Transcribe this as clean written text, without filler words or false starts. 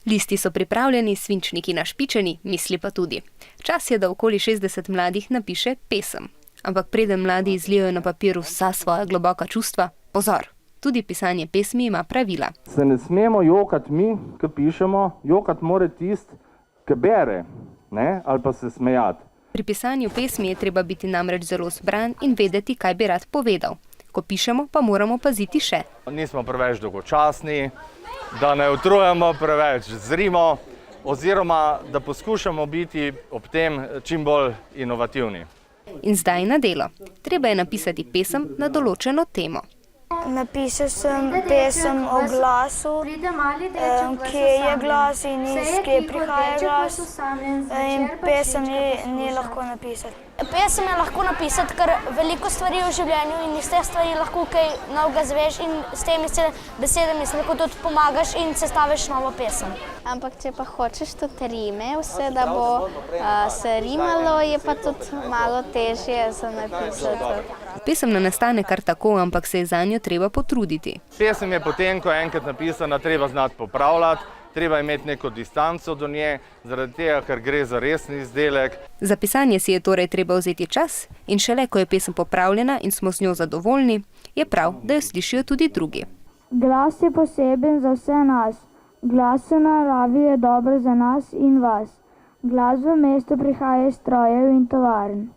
Listi so pripravljeni, svinčniki našpičeni, misli pa tudi. Čas je, da okoli 60 mladih napiše pesem. Ampak preden mladi izlijejo na papir vsa svoja globoka čustva, pozor, tudi pisanje pesmi ima pravila. Se ne smemo jokati mi, ki pišemo, jokati mora tisti, ki bere, ne? Ali pa se smejati. Pri pisanju pesmi je treba biti namreč zelo zbran in vedeti, kaj bi rad povedal. Ko pišemo, pa moramo paziti še. Nismo preveč dolgočasni, da ne utrujemo preveč zrimo, oziroma da poskušamo biti ob tem čim bolj inovativni. In zdaj na delo. Treba je napisati pesem na določeno temo. Napisal sem pesem o glasu, kje je glas in iz kje prihaja glas. In pesem ni lahko napisati. Pesem je lahko napisati kar veliko stvari v življenju in iz te stvari lahko kaj novega zveš in s temi besedami se lahko tudi pomagaš in sestaviš novo pesem. Ampak če pa hočeš tudi rime, vse da bo se rimalo, je pa tudi malo težje za napisati. Pesem ne nastane kar tako, ampak se je zanjo treba potruditi. Pesem je potem, ko je enkrat napisana, treba znati popravljati, treba imeti neko distanco do nje, zaradi tega, ker gre za resni izdelek. Za pisanje si je torej treba vzeti čas in šele, ko je pesem popravljena in smo z njo zadovoljni, je prav, da jo slišijo tudi drugi. Glas je poseben za vse nas. Glas v naravi je dober za nas in vas. Glas v mestu prihaja iz strojev in tovarn.